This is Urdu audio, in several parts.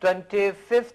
25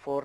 4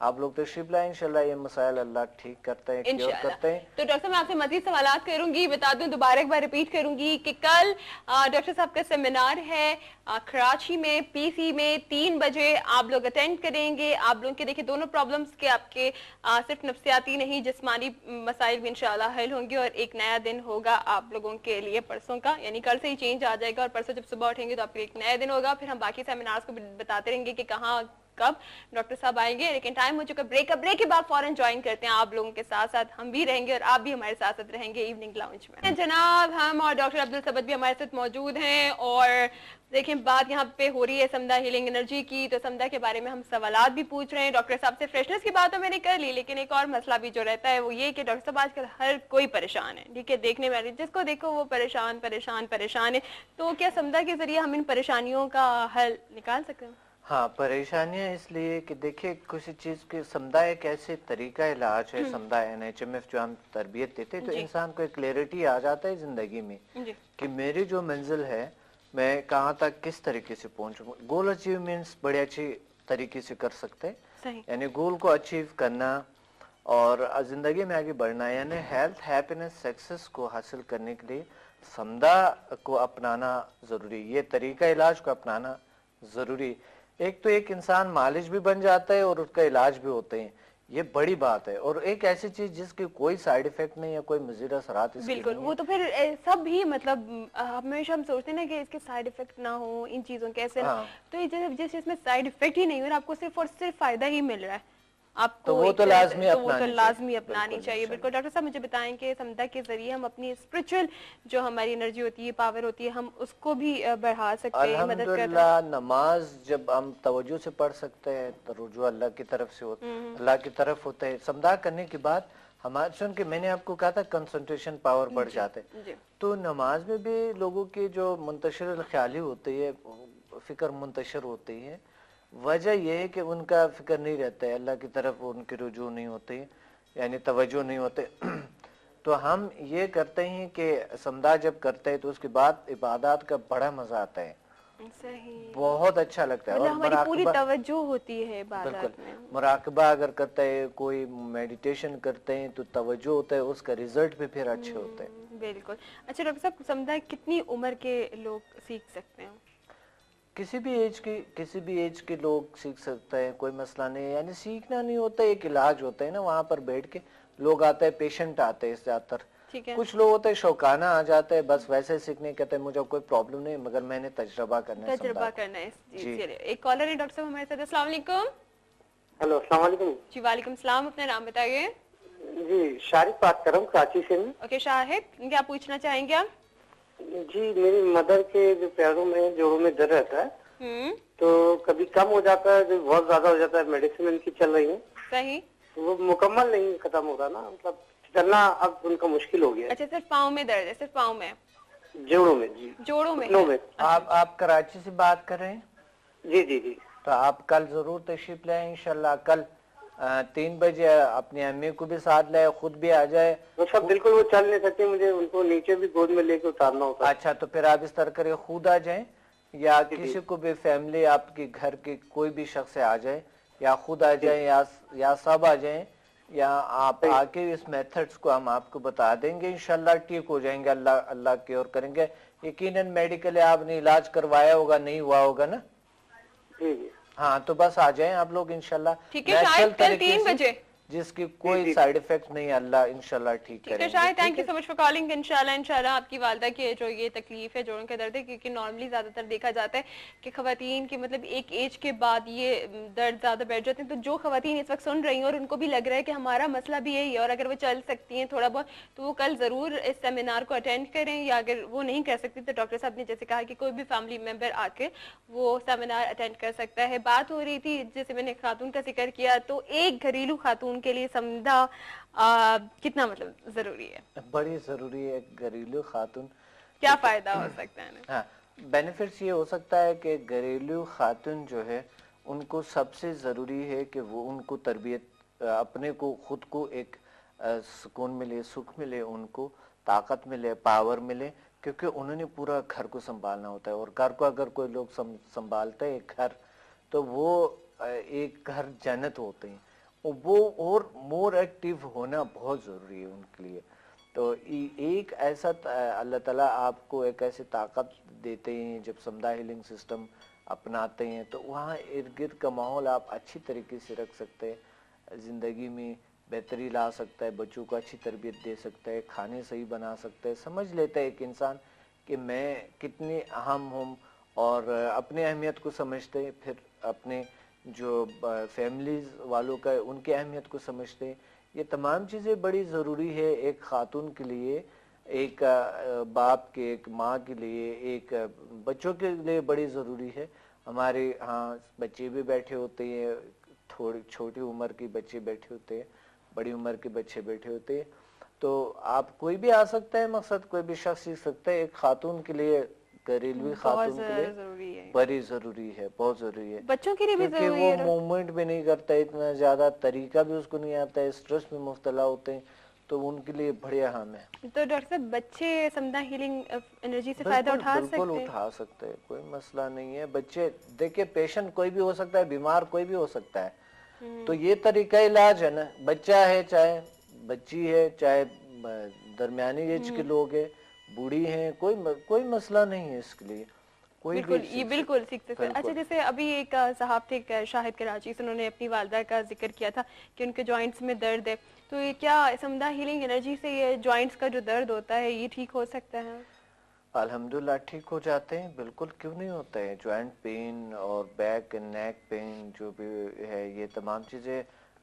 آپ لوگ تشریف لائیں انشاءاللہ یہ مسائل اللہ ٹھیک کرتے ہیں کیور کرتے ہیں. تو ڈاکٹر صاحب میں آپ سے مزید سوالات کروں گی, بتا دوں دوبارہ ایک بار ریپیٹ کروں گی کہ کل ڈاکٹر صاحب کا سیمینار ہے کراچی میں پی سی میں 3 بجے آپ لوگ اٹینڈ کریں گے. آپ لوگ کے دیکھیں دونوں پرابلمز کے آپ کے صرف نفسیاتی نہیں جسمانی مسائل بھی انشاءاللہ حل ہوں گے, اور ایک نیا دن ہوگا آپ لوگوں کے لیے پرسوں کا, یعنی کل سے ہی چینج آ جائے گا, اور پرسوں جب صبح اٹھیں گے تو آپ کے ایک نیا دن ہوگا. پھر ہم باقی سیمینارز کو بھی بتاتے رہیں گے کہ کہاں کب ڈاکٹر صاحب آئیں گے, لیکن ٹائم ہو چکا بریک کے بعد فوراً جوائن کرتے ہیں آپ لوگوں کے ساتھ ساتھ ہم بھی رہیں گے اور آپ بھی ہمارے ساتھ ساتھ رہیں گے ایوننگ لاؤنج میں. جناب ہم اور ڈاکٹر عبدالصمد بھی ہمارے ساتھ موجود ہیں, اور دیکھیں بات یہاں پہ ہو رہی ہے سمدھا ہیلنگ انرجی کی, تو سمدھا کے بارے میں ہم سوالات بھی پوچھ رہے ہیں. ڈاکٹر صاحب سے فریشنس کی بات تو میں نے کر لی, لیکن ایک اور مسئلہ بھی جو رہتا ہے وہ یہ کہ ڈاکٹر صاحب آج کل ہر کوئی پریشان ہے, ٹھیک ہے, دیکھنے میں جس کو دیکھو وہ پریشان ہے. تو کیا سمدھا کے ذریعے ہم ان پریشانیوں کا حل نکال سکتے ہیں؟ ہاں, پریشانیاں اس لیے کہ دیکھیں کسی چیز کی سمدھا ایک ایسے طریقہ علاج ہے, سمدھا NHMF جو ہم تربیت دیتے ہیں, تو انسان کو ایک کلیئرٹی آ جاتا ہے زندگی میں کہ میری جو منزل ہے میں کہاں تک کس طریقے سے پہنچوں. گول اچیومنٹس بڑے اچھی طریقے سے کر سکتے ہیں, یعنی گول کو اچیو کرنا اور زندگی میں آگے بڑھنا, یعنی ہیلتھ ہیپینس سکسیس کو حاصل کرنے کے لیے سمدھا کو اپنانا ضروری, یہ طریقہ علاج کو اپنانا ضروری. ایک تو ایک انسان معالج بھی بن جاتا ہے اور اس کا علاج بھی ہوتے ہیں, یہ بڑی بات ہے, اور ایک ایسی چیز جس کی کوئی سائیڈ ایفیکٹ نہیں ہے, کوئی مضر اثرات اس کے بالکل, وہ تو پھر سب ہی مطلب ہمیشہ ہم سوچتے ہیں نا کہ اس کے سائیڈ ایفیکٹ نہ ہو ان چیزوں کے, ایسے تو جس چیز میں سائیڈ ایفیکٹ ہی نہیں ہو اور آپ کو صرف اور صرف فائدہ ہی مل رہا ہے آپ کو, وہ تو لازمی اپنانی چاہیے. بالکل ڈاکٹر صاحب مجھے بتائیں کہ سمدھا کے ذریعے ہم اپنی اسپرچل جو ہماری انرجی ہوتی ہے, پاور ہوتی ہے, ہم اس کو بھی بڑھا سکتے ہیں, مدد کرتے ہیں. الحمدللہ نماز جب ہم توجہ سے پڑھ سکتے ہیں تو رجوع اللہ کی طرف سے اللہ کی طرف ہوتا ہے. سمدھا کرنے کے بعد ہمارے سن کے میں نے آپ کو کہا تھا کنسنٹریشن پاور بڑھ جاتے, تو نماز میں بھی لوگوں کی جو منتشر الخیالی ہوتی ہے, فکر منتشر ہوتی ہے, وجہ یہ ہے کہ ان کا فکر نہیں رہتا ہے, اللہ کی طرف ان کی رجوع نہیں ہوتی, یعنی توجہ نہیں ہوتے. تو ہم یہ کرتے ہیں کہ سمدھا جب کرتے ہیں تو اس کے بعد عبادات کا بڑا مزہ آتا ہے, بہت اچھا لگتا ہے, اور ہماری پوری توجہ ہوتی ہے عبادات میں. مراقبہ اگر کرتا ہے کوئی, میڈیٹیشن کرتے ہیں تو توجہ ہوتا ہے, اس کا ریزلٹ بھی پھر اچھے ہوتے ہیں. بالکل. اچھا ڈاکٹر صاحب سمدھا کتنی عمر کے لوگ سیکھ سکتے ہیں؟ کسی بھی ایج کے لوگ سیکھ سکتے ہیں, کوئی مسئلہ نہیں ہے, یعنی سیکھنا نہیں ہوتا, ایک علاج ہوتا ہے نا, وہاں پر بیٹھ کے لوگ آتے ہیں, پیشنٹ آتے ہیں زیادہ تر, کچھ لوگ ہوتے ہیں شوقانہ آ جاتے ہیں, بس ویسے سیکھنے کہتے ہیں مجھے کوئی پرابلم نہیں مگر میں نے تجربہ کرنا ہے. ایک کالر ہے ڈاکٹر صاحب ہمارے ساتھ. السلام علیکم. ہلو السلام علیکم. جی وعلیکم السلام, اپنا نام بتائیے. جی شارق بات کر رہا ہوں کراچی سے. اوکے شاہد, کیا پوچھنا چاہیں گے آپ؟ جی میری مدر کے جو پیروں میں جوڑوں میں درد رہتا ہے, تو کبھی کم ہو جاتا ہے, بہت زیادہ ہو جاتا ہے, میڈیسن ان کی چل رہی ہے, صحیح, وہ مکمل نہیں ختم ہوتا نا, مطلب چلنا اب ان کا مشکل ہو گیا. اچھا صرف پاؤں میں درد ہے, صرف پاؤں میں, جوڑوں میں؟ جی جوڑوں میں. آپ کراچی سے بات کر رہے ہیں؟ جی جی جی. تو آپ کل ضرور تشریف لائیں انشاءاللہ. کل 3 بجے اپنی امی کو بھی ساتھ لائے, خود بھی آ جائے. وہ سب بالکل وہ چل نہیں سکتے, مجھے ان کو نیچے بھی گود میں لے کے اتارنا ہوتا ہے. اچھا, تو پھر آپ اس طرح کرے خود آ جائیں, یا کسی کو بھی فیملی آپ کے گھر کے کوئی بھی شخص آ جائے, یا خود آ جائیں یا سب آ جائیں, یا آپ آ کے اس میتھڈز کو ہم آپ کو بتا دیں گے, انشاءاللہ ٹھیک ہو جائیں گے, اللہ کی اور کریں گے. یقیناً میڈیکلی آپ نے علاج کروایا ہوگا, نہیں ہوا ہوگا نا؟ جی جی. ہاں, تو بس آ جائیں آپ لوگ انشاءاللہ, نیچرل طریقے سے, جس کی کوئی سائیڈ ایفیکٹ نہیں, اللہ انشاءاللہ ٹھیک کریں گے. شاید thank you so much for calling. انشاءاللہ آپ کی والدہ کی جو یہ تکلیف ہے جوڑوں کے درد ہے, کیونکہ نارملی زیادہ تر دیکھا جاتا ہے کہ خواتین کی مطلب ایک ایج کے بعد یہ درد زیادہ بیٹھ جاتے ہیں. تو جو خواتین اس وقت سن رہی ہیں اور ان کو بھی لگ رہا ہے کہ ہمارا مسئلہ بھی یہی ہے, اور اگر وہ چل سکتی ہیں تھوڑا بہت, تو وہ کل ضرور اس سیمینار کو اٹینڈ کریں, یا اگر وہ نہیں کر سکتی تو ڈاکٹر صاحب نے جیسے کہا کہ کوئی بھی فیملی ممبر آ کے وہ سیمینار اٹینڈ کر سکتا ہے. بات ہو رہی تھی جیسے میں نے خاتون کا ذکر کیا, تو ایک گھریلو خاتون کے لیے سمدھا کتنا مطلب ضروری ہے؟ بڑی ضروری ہے. گھریلو خاتون کیا فائدہ ہو سکتا ہے؟ ہاں, بینیفٹس یہ ہو سکتا ہے کہ گھریلو خاتون جو ہے ان کو سب سے ضروری ہے کہ وہ ان کو تربیت, اپنے کو خود کو ایک سکون ملے, سکھ ملے, ان کو طاقت ملے, پاور ملے, کیونکہ انہوں نے پورا گھر کو سنبھالنا ہوتا ہے. اور گھر کو اگر کوئی لوگ سنبھالتے ہیں گھر, تو وہ ایک گھر جنت ہوتے ہیں. وہ اور مور ایکٹیو ہونا بہت ضروری ہے ان کے لیے. تو ایک ایسا اللہ تعالیٰ آپ کو ایک ایسی طاقت دیتے ہیں جب سمدھا ہیلنگ سسٹم اپناتے ہیں تو وہاں ارد گرد کا ماحول آپ اچھی طریقے سے رکھ سکتے ہیں, زندگی میں بہتری لا سکتا ہے, بچوں کو اچھی تربیت دے سکتا ہے, کھانے صحیح بنا سکتا ہے, سمجھ لیتا ہے ایک انسان کہ میں کتنی اہم ہوں, اور اپنے اہمیت کو سمجھتے ہیں, پھر اپنے جو فیملیز والوں کا ان کی اہمیت کو سمجھتے ہیں. یہ تمام چیزیں بڑی ضروری ہے ایک خاتون کے لیے, ایک باپ کے, ایک ماں کے لیے, ایک بچوں کے لیے بڑی ضروری ہے. ہمارے ہاں بچے بھی بیٹھے ہوتے ہیں, تھوڑی چھوٹی عمر کے بچے بیٹھے ہوتے ہیں, بڑی عمر کے بچے بیٹھے ہوتے ہیں. تو آپ کوئی بھی آ سکتا ہے, مقصد کوئی بھی شخص سیکھ سکتا ہے. ایک خاتون کے لیے, گھریلوی خاتون کے لیے بڑی ضروری ہے, بہت ضروری ہے, بچوں کے لیے بھی کیونکہ وہ موومنٹ بھی نہیں کرتا اتنا زیادہ, طریقہ بھی اس کو نہیں آتا ہے, اسٹریس میں مبتلا ہوتے ہیں, تو ان کے لیے بڑی اہم ہے. تو ڈاکٹر صاحب بچے سمدھا ہیلنگ انرجی سے فائدہ اٹھا سکتے ہیں؟ بالکل اٹھا سکتے ہیں, کوئی مسئلہ نہیں ہے. بچے دیکھیں پیشنٹ کوئی بھی ہو سکتا ہے, بیمار کوئی بھی ہو سکتا ہے, تو یہ طریقہ علاج ہے نا. بچہ ہے چاہے بچی ہے, چاہے درمیانی ایج کے لوگ ہیں, بوڑھی ہیں, کوئی مسئلہ نہیں ہے اس کے لیے. بالکل, یہ بالکل سیکھ سکتے ہیں. اچھا جیسے ابھی ایک صاحب تھے شاہد کراچی سے, انہوں نے اپنی والدہ کا ذکر کیا تھا کہ ان کے جوائنٹس میں درد ہے, تو یہ کیا سمدھا ہیلنگ انرجی سے یہ جوائنٹس کا جو درد ہوتا ہے یہ ٹھیک ہو سکتا ہے؟ الحمدللہ ٹھیک ہو جاتے ہیں, بالکل کیوں نہیں ہوتا ہے. جوائنٹ پین اور بیک اینڈ نیک پین جو بھی ہے, یہ تمام چیزیں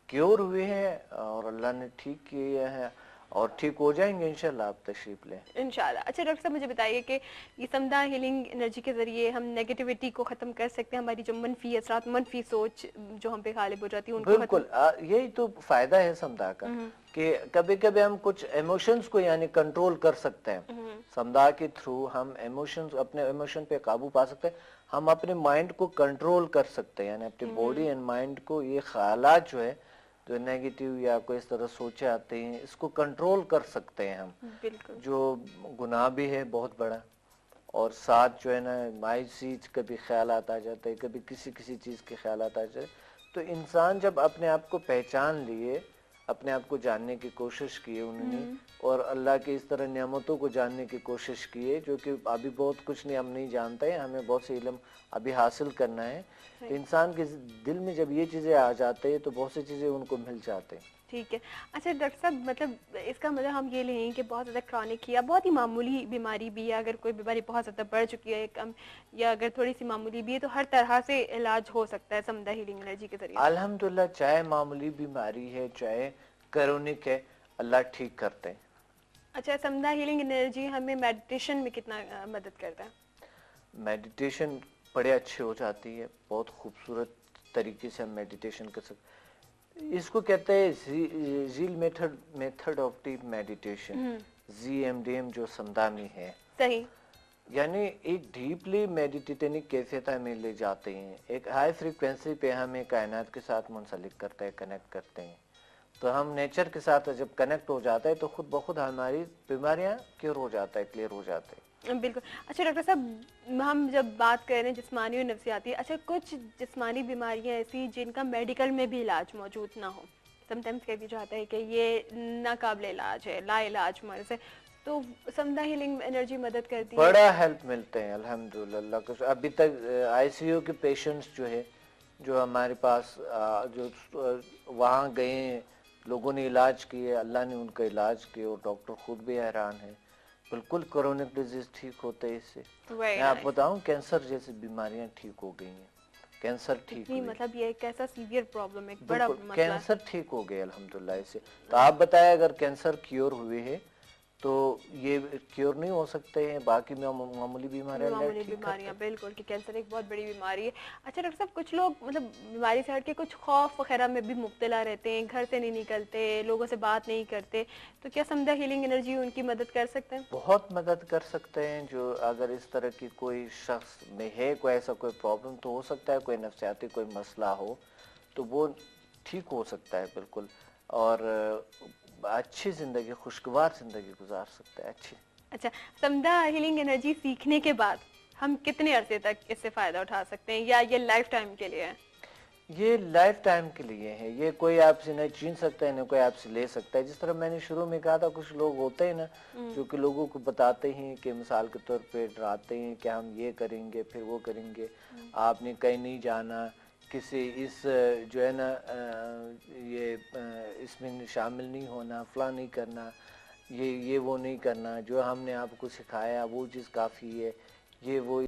کیور ہوئے ہیں اور اللہ نے ٹھیک کیے ہیں, اور ٹھیک ہو جائیں گے انشاءاللہ. آپ تشریف لیں انشاءاللہ. اچھا ڈاکٹر صاحب مجھے بتائیے کہ یہ سمدھا ہیلنگ انرجی کے ذریعے ہم نیگیٹیوٹی کو ختم کر سکتے ہیں, ہماری جو منفی اثرات, منفی سوچ جو ہم پہ غالب ہو جاتی ہے ان کو بالکل. یہی تو فائدہ ہے سمدھا کا, کہ کبھی کبھی ہم کچھ ایموشنز کو یعنی کنٹرول کر سکتے ہیں. سمدھا کے تھرو ہم ایموشنز, اپنے ایموشن پہ قابو پا سکتے ہیں. ہم اپنے مائنڈ کو کنٹرول کر سکتے ہیں, یعنی اپنی باڈی اینڈ مائنڈ کو, یہ خیالات جو ہے جو نیگیٹیو یا کوئی اس طرح سوچے آتے ہیں, اس کو کنٹرول کر سکتے ہیں ہم. جو گناہ بھی ہے بہت بڑا, اور ساتھ جو ہے نا مایوسی کبھی خیالات آ جاتے ہیں, کبھی کسی چیز کے خیالات آ جاتے ہیں. تو انسان جب اپنے آپ کو پہچان لیے, اپنے آپ کو جاننے کی کوشش کی انہوں نے, اور اللہ کی اس طرح نعمتوں کو جاننے کی کوشش کی ہے, جو کہ ابھی بہت کچھ نہیں ہم نہیں جانتے ہیں, ہمیں بہت سے علم ابھی حاصل کرنا ہے. تو انسان کے دل میں جب یہ چیزیں آ جاتے ہیں تو بہت سی چیزیں ان کو مل جاتے ہیں. ٹھیک ہے. اچھا ڈاکٹر صاحب مطلب اس کا مطلب ہم یہ لیں کہ بہت زیادہ کرونک یا بہت ہی معمولی بیماری بھی ہے, اگر کوئی بیماری بہت زیادہ بڑھ چکی ہے کم, یا اگر تھوڑی سی معمولی بھی ہے, تو ہر طرح سے علاج ہو سکتا ہے سمدھا ہیلنگ انرجی کے ذریعے؟ الحمدللہ, چاہے معمولی بیماری ہے چاہے کرونک ہے, اللہ ٹھیک کرتے ہیں. اچھا, سمدھا ہیلنگ انرجی ہمیں میڈیٹیشن میں کتنا مدد کرتا ہے؟ میڈیٹیشن بڑے اچھے ہو جاتی ہے, بہت خوبصورت طریقے سے ہم میڈیٹیشن کر سکتے. اس کو کہتے ہیں zeal method of deep meditation, ZMDM جو سمدھا میں ہے. صحیح. یعنی ایک ڈیپلی میڈیٹیٹنگ کیفیت ہمیں لے جاتے ہیں, ایک ہائی فریکوینسی پہ ہمیں کائنات کے ساتھ منسلک کرتے ہیں, کنیکٹ کرتے ہیں. تو ہم نیچر کے ساتھ جب کنیکٹ ہو جاتا ہے تو خود بخود ہماری بیماریاں کیور ہو جاتا ہے, کلیئر ہو جاتے ہیں. بالکل. اچھا ڈاکٹر صاحب ہم جب بات کر رہے ہیں جسمانی اور نفسیاتی, اچھا کچھ جسمانی بیماریاں ایسی جن کا میڈیکل میں بھی علاج موجود نہ ہو, سم ٹائمز کہہ بھی جاتا ہے کہ یہ ناقابل علاج ہے, لا علاج مرض ہے, تو سمدھا ہیلنگ انرجی مدد کرتی ہے, بڑا ہیلپ ملتے ہیں الحمدللہ. ابھی تک ICU کے پیشنٹس جو ہے, جو ہمارے پاس جو وہاں گئے ہیں, لوگوں نے علاج کیے, اللہ نے ان کا علاج کیا, اور ڈاکٹر خود بھی حیران ہے, بالکل کرونک ڈیزیز ٹھیک ہوتے اس سے. میں آپ بتاؤں کینسر جیسی بیماریاں ٹھیک ہو گئی ہیں, کینسر ٹھیک ہوئی, مطلب یہ ایک ایسا سیویئر پرابلم ہے, بڑا مسئلہ, کینسر ٹھیک ہو گئے الحمدللہ اس سے. تو آپ بتائیں اگر کینسر کیور ہوئے ہے تو یہ کیور نہیں ہو سکتے ہیں باقی معمولی بیماریاں. بالکل, کہ کینسر ایک بہت بڑی بیماری ہے. اچھا ڈاکٹر صاحب کچھ لوگ مطلب بیماری سے ہٹ کے کچھ خوف وغیرہ میں بھی مبتلا رہتے ہیں, گھر سے نہیں نکلتے, لوگوں سے بات نہیں کرتے, تو کیا سمدھا ہیلنگ انرجی ان کی مدد کر سکتے ہیں؟ بہت مدد کر سکتے ہیں. جو اگر اس طرح کی کوئی شخص میں ہے کوئی ایسا کوئی پرابلم, تو ہو سکتا ہے کوئی نفسیاتی کوئی مسئلہ ہو, تو وہ ٹھیک ہو سکتا ہے بالکل, اور اچھی زندگی, خوشگوار زندگی گزار سکتا ہے, اچھی. اچھا, سمدھا ہیلنگ انرجی سیکھنے کے بعد ہم کتنے عرصے تک اس سے فائدہ اٹھا سکتے ہیں, یا یہ لائف ٹائم کے لیے ہے؟ یہ لائف ٹائم کے لیے ہے، یہ کوئی آپ سے نہ چھین سکتا ہے نہ کوئی آپ سے لے سکتا ہے. جس طرح میں نے شروع میں کہا تھا، کچھ لوگ ہوتے ہیں نا جو کہ لوگوں کو بتاتے ہیں کہ مثال کے طور پہ ڈراتے ہیں کہ ہم یہ کریں گے پھر وہ کریں گے، آپ نے کہیں نہیں جانا، کسی اس جو ہے نا یہ اس میں شامل نہیں ہونا، فلاں نہیں کرنا، یہ وہ نہیں کرنا، جو ہم نے آپ کو سکھایا وہ چیز کافی ہے، یہ وہ